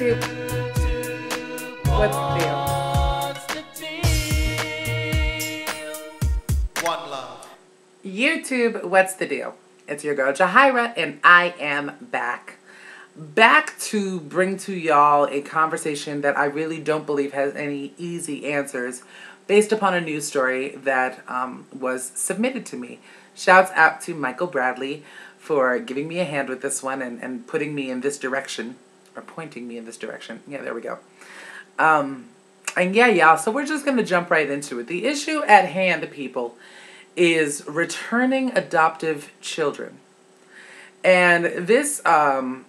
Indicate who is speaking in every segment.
Speaker 1: YouTube, what's the deal?
Speaker 2: One love.
Speaker 1: YouTube, what's the deal? It's your girl Jahira, and I am back. Back to bring to y'all a conversation that I really don't believe has any easy answers based upon a news story that was submitted to me. Shouts out to Michael Bradley for giving me a hand with this one and putting me in this direction, or pointing me in this direction. Yeah, there we go. And yeah, y'all, so we're just going to jump right into it. The issue at hand, people, is returning adoptive children. And this article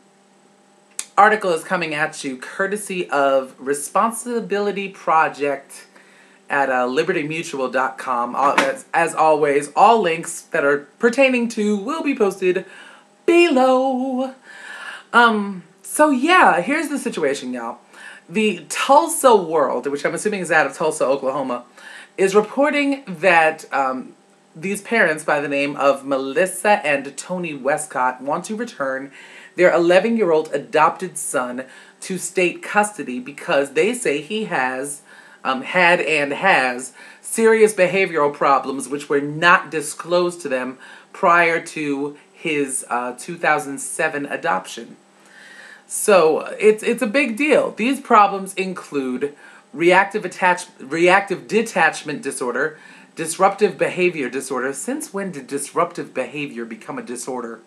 Speaker 1: is coming at you courtesy of Responsibility Project at libertymutual.com. As always, all links that are pertaining to will be posted below. So yeah, here's the situation, y'all. The Tulsa World, which I'm assuming is out of Tulsa, Oklahoma, is reporting that these parents by the name of Melissa and Tony Westcott want to return their 11-year-old adopted son to state custody because they say he has had and has serious behavioral problems which were not disclosed to them prior to his 2007 adoption. So it's a big deal. These problems include reactive detachment disorder, disruptive behavior disorder. Since when did disruptive behavior become a disorder?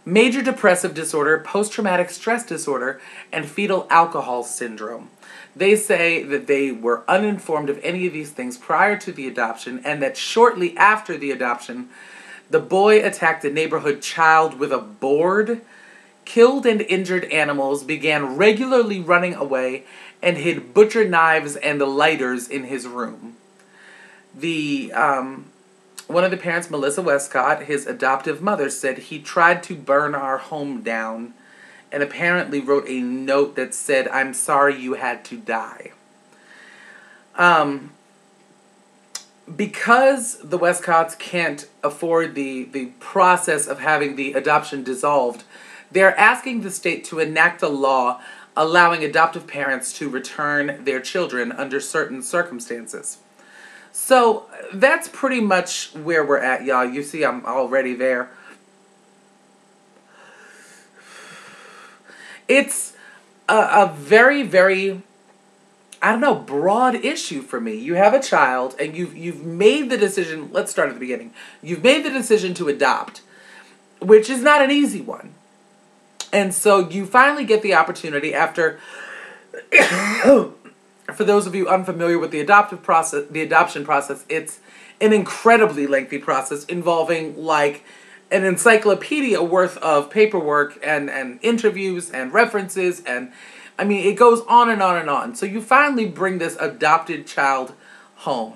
Speaker 1: Major depressive disorder, post-traumatic stress disorder, and fetal alcohol syndrome. They say that they were uninformed of any of these things prior to the adoption, and that shortly after the adoption, the boy attacked a neighborhood child with a board, killed and injured animals, began regularly running away, and hid butcher knives and lighters in his room. One of the parents, Melissa Westcott, his adoptive mother, said he tried to burn our home down and apparently wrote a note that said, "I'm sorry you had to die." Because the Westcotts can't afford the process of having the adoption dissolved, they're asking the state to enact a law allowing adoptive parents to return their children under certain circumstances. So that's pretty much where we're at, y'all. You see, I'm already there. It's a very, very, I don't know, broad issue for me. You have a child and you've made the decision. Let's start at the beginning. You've made the decision to adopt, which is not an easy one. And so you finally get the opportunity after for those of you unfamiliar with the adoption process, it's an incredibly lengthy process involving like an encyclopedia worth of paperwork and interviews and references, and I mean it goes on and on and on. So you finally bring this adopted child home,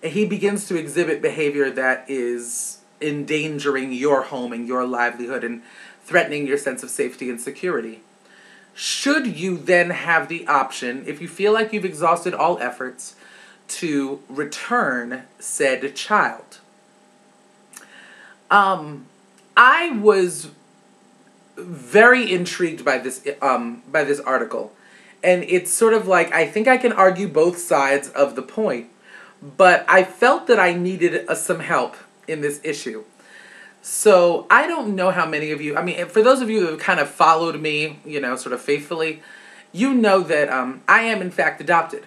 Speaker 1: and he begins to exhibit behavior that is endangering your home and your livelihood and threatening your sense of safety and security. Should you then have the option, if you feel like you've exhausted all efforts, to return said child? I was very intrigued by this article, and it's sort of like I think I can argue both sides of the point, but I felt that I needed some help in this issue. So I don't know how many of you, I mean, for those of you who have kind of followed me, you know, sort of faithfully, you know that I am in fact adopted.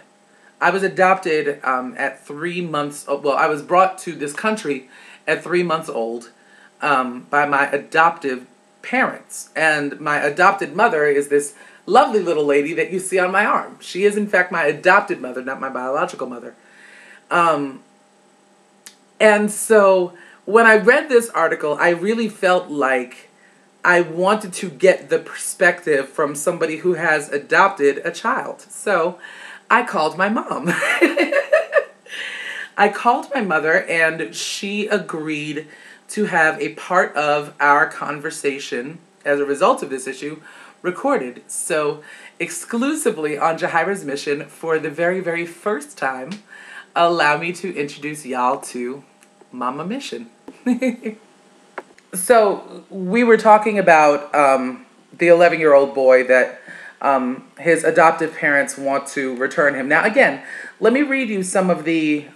Speaker 1: I was adopted at 3 months, well, I was brought to this country at 3 months old by my adoptive parents. And my adopted mother is this lovely little lady that you see on my arm. She is in fact my adopted mother, not my biological mother. And so when I read this article, I really felt like I wanted to get the perspective from somebody who has adopted a child. So I called my mom. I called my mother, and she agreed to have a part of our conversation as a result of this issue recorded. So exclusively on Jahira's Mission, for the very, very first time, allow me to introduce y'all to Mama Mission. So we were talking about the 11-year-old boy that his adoptive parents want to return him. Now, again, let me read you some of the,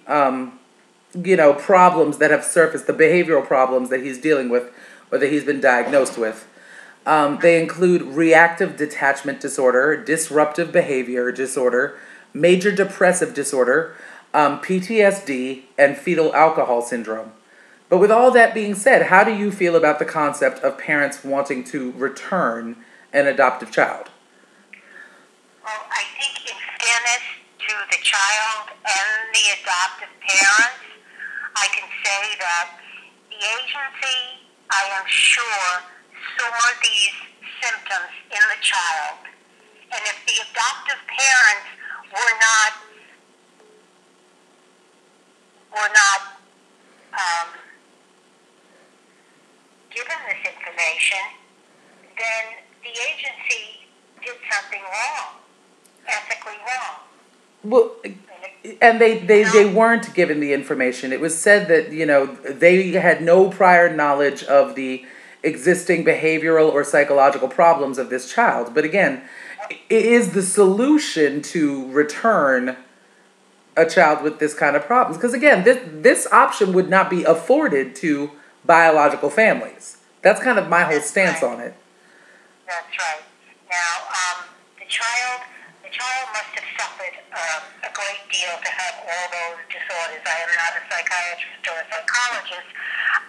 Speaker 1: problems that have surfaced, the behavioral problems that he's dealing with or that he's been diagnosed with. They include reactive detachment disorder, disruptive behavior disorder, major depressive disorder, PTSD, and fetal alcohol syndrome. But with all that being said, how do you feel about the concept of parents wanting to return an adoptive child?
Speaker 3: Well, I think in fairness to the child and the adoptive parents, I can say that the agency, I am sure, saw these symptoms in the child. And if the adoptive parents were not given this information, then the agency did something wrong, ethically wrong.
Speaker 1: Well, and they weren't given the information. It was said that, they had no prior knowledge of the existing behavioral or psychological problems of this child. But again, it is the solution to return a child with this kind of problems. Because again, this option would not be afforded to biological families. That's kind of my whole stance on it.
Speaker 3: That's right. Now, the child must have suffered a great deal to have all those disorders. I am not a psychiatrist or a psychologist,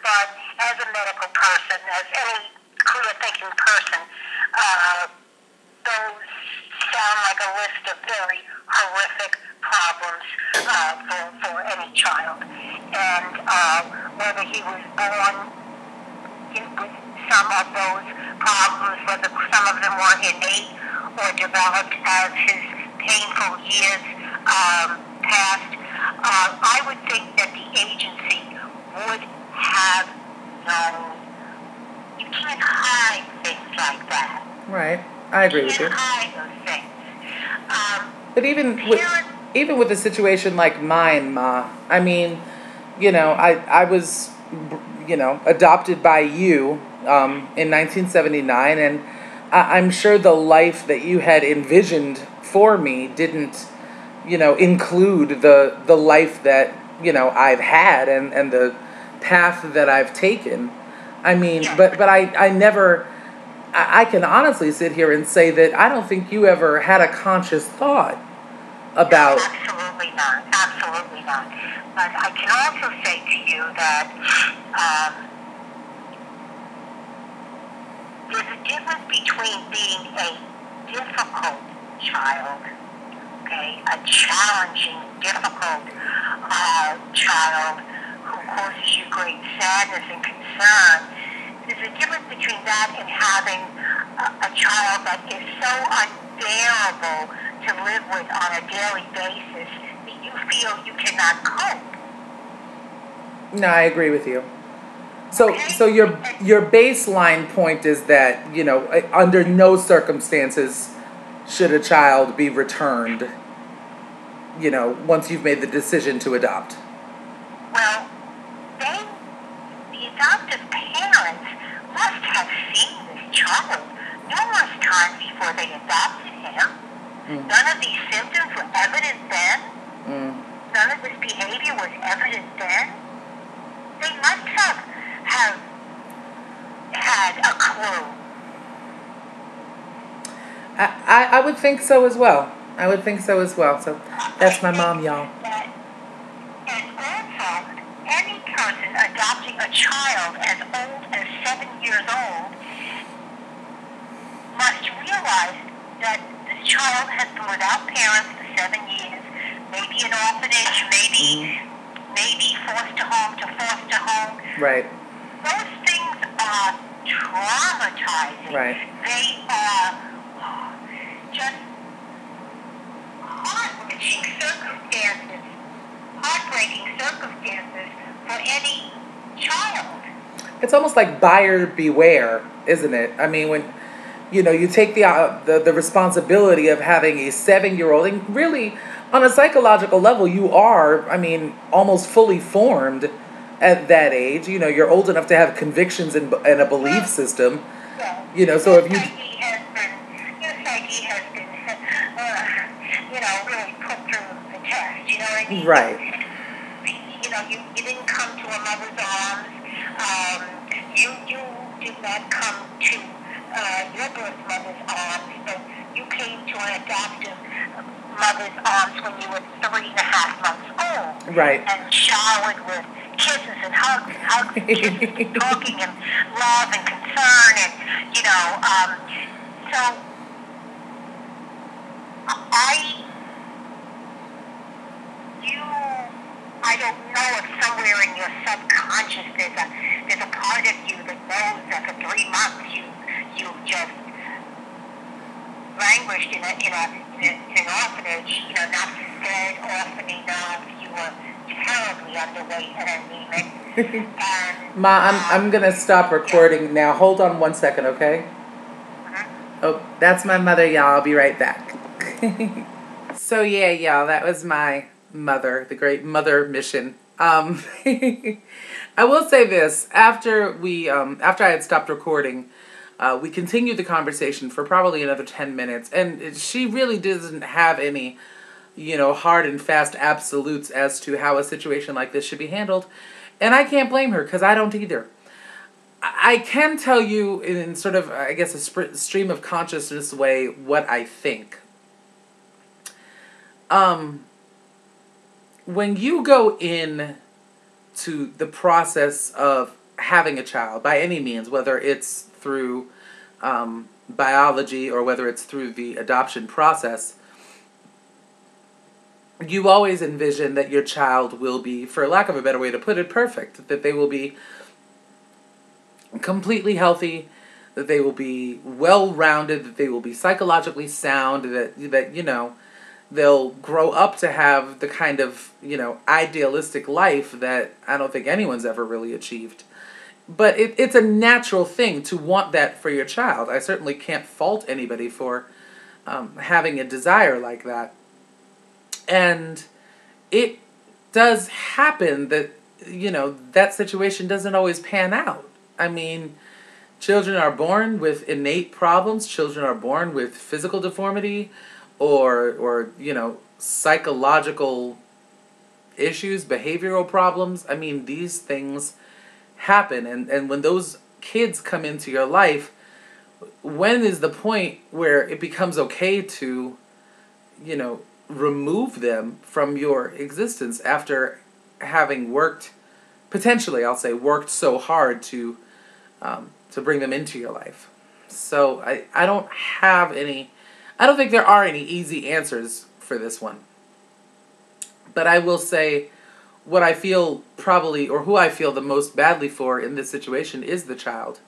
Speaker 3: but as a medical person, as any clear-thinking person, those sound like a list of very horrific problems for any child. And whether he was born with some of those problems, whether some of them were innate or developed as his painful years passed, I would think that the agency would have known. You can't hide things like that.
Speaker 1: Right. I agree with you.
Speaker 3: You can't hide those things.
Speaker 1: But even with a situation like mine, Ma, I mean, I was, adopted by you in 1979, and I'm sure the life that you had envisioned for me didn't, include the life that, I've had and the path that I've taken. I mean, but I never, I can honestly sit here and say that I don't think you ever had a conscious thought about...
Speaker 3: No, absolutely not. Absolutely not. But I can also say to you that there's a difference between being a difficult child, okay, a challenging, difficult child who causes you great sadness and concern. There's a difference between that and having a child that is so unbearable to live with on a daily basis that you feel you cannot cope.
Speaker 1: No, I agree with you. So your baseline point is that, under no circumstances should a child be returned, once you've made the decision to adopt.
Speaker 3: Well, the adoptive parents must have seen this child numerous times before they adopted him. None of these symptoms were evident then. None of this behavior was evident then. They must have had a clue.
Speaker 1: I would think so as well. So that's my mom, y'all.
Speaker 3: And also, any person adopting a child as old as 7 years old must realize that this child has been without parents for 7 years, maybe an orphanage, maybe foster home to foster home.
Speaker 1: Right.
Speaker 3: Those things are traumatizing.
Speaker 1: Right.
Speaker 3: They are just heartbreaking circumstances for any child.
Speaker 1: It's almost like buyer beware, isn't it? I mean, when you take the responsibility of having a 7-year-old, and really on a psychological level, you are, almost fully formed at that age. You're old enough to have convictions and a belief system.
Speaker 3: Yeah.
Speaker 1: So if you...
Speaker 3: Your psyche has I mean?
Speaker 1: Right.
Speaker 3: You know, you didn't come to a mother's arms. You did not come to your birth mother's arms, but you came to an adoptive mother's arms when you were 3.5 months old.
Speaker 1: Right.
Speaker 3: And showered with kisses and hugs and kisses and talking and love and concern and, you know, so I don't know if somewhere in your subconscious there's a part of you that knows that for 3 months you just languished in an orphanage, you know, not fed often enough. You were terribly underweight and anemic. And
Speaker 1: Ma, I'm gonna stop recording now. Hold on 1 second, okay? Oh, that's my mother, y'all. I'll be right back. So yeah, y'all, that was my mother, the great mother mission. I will say this: after I had stopped recording, we continued the conversation for probably another 10 minutes, and she really doesn't have any, you know, hard and fast absolutes as to how a situation like this should be handled, and I can't blame her because I don't either. I can tell you in sort of, I guess, a stream of consciousness way what I think. When you go in to the process of having a child, by any means, whether it's through biology or whether it's through the adoption process, you always envision that your child will be, for lack of a better way to put it, perfect. That they will be completely healthy, that they will be well-rounded, that they will be psychologically sound, that you know, they'll grow up to have the kind of, you know, idealistic life that I don't think anyone's ever really achieved. But it's a natural thing to want that for your child. I certainly can't fault anybody for having a desire like that. And it does happen that, you know, that situation doesn't always pan out. I mean, children are born with innate problems. Children are born with physical deformity or you know, psychological issues, behavioral problems. I mean, these things happen. And when those kids come into your life, when is the point where it becomes okay to, you know, remove them from your existence after having worked, potentially, I'll say, worked so hard to bring them into your life? So I don't have any, I don't think there are any easy answers for this one. But I will say what I feel probably, or who I feel the most badly for in this situation is the child.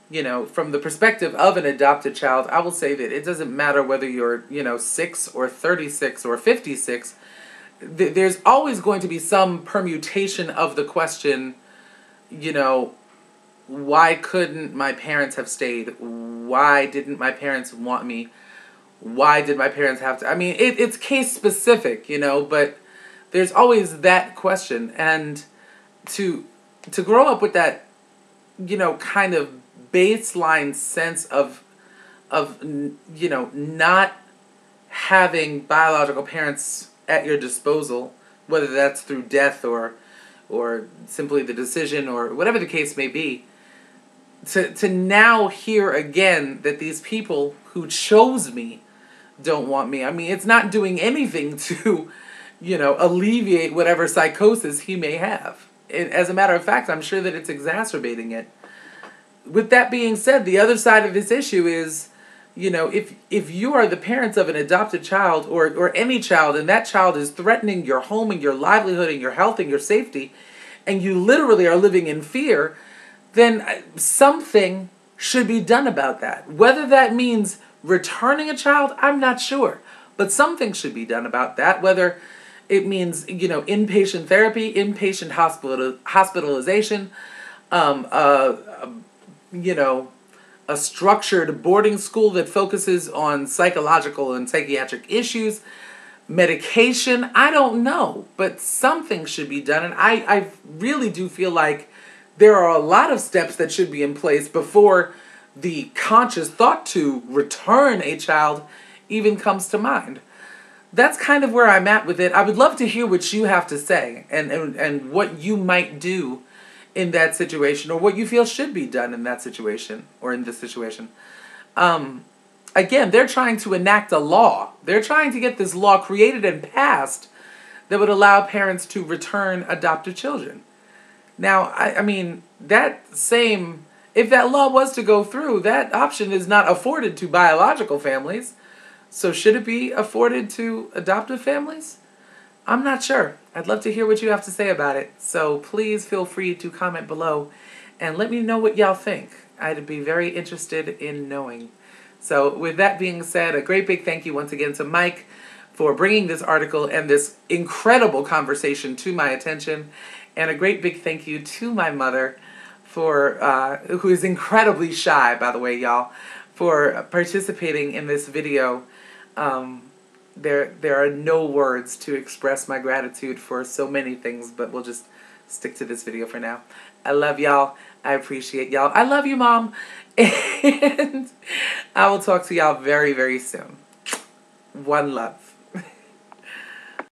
Speaker 1: You know, from the perspective of an adopted child, I will say that it doesn't matter whether you're, you know, 6 or 36 or 56. There's always going to be some permutation of the question, you know, why couldn't my parents have stayed? Why didn't my parents want me? Why did my parents have to? I mean, it's case specific, you know, but there's always that question. And to grow up with that, you know, kind of baseline sense of you know, not having biological parents at your disposal, whether that's through death or simply the decision or whatever the case may be, to now hear again that these people who chose me don't want me. I mean, it's not doing anything to, you know, alleviate whatever psychosis he may have. As a matter of fact, I'm sure that it's exacerbating it. With that being said, the other side of this issue is, you know, if you are the parents of an adopted child or any child, and that child is threatening your home and your livelihood and your health and your safety, and you literally are living in fear, then something should be done about that. Whether that means returning a child, I'm not sure. But something should be done about that, whether it means, you know, inpatient therapy, inpatient hospitalization, you know, a structured boarding school that focuses on psychological and psychiatric issues, medication, I don't know, but something should be done. And I really do feel like there are a lot of steps that should be in place before the conscious thought to return a child even comes to mind. that's kind of where I'm at with it. I would love to hear what you have to say and what you might do in that situation, or what you feel should be done in that situation or in this situation. Again, they're trying to enact a law. They're trying to get this law created and passed that would allow parents to return adopted children. Now, I mean, if that law was to go through, that option is not afforded to biological families. So should it be afforded to adoptive families? I'm not sure. I'd love to hear what you have to say about it. So please feel free to comment below and let me know what y'all think. I'd be very interested in knowing. So with that being said, a great big thank you once again to Mike for bringing this article and this incredible conversation to my attention. And a great big thank you to my mother, who is incredibly shy, by the way, y'all, for participating in this video. There are no words to express my gratitude for so many things, but we'll just stick to this video for now. I love y'all. I appreciate y'all. I love you, Mom. And I will talk to y'all very, very soon. One love.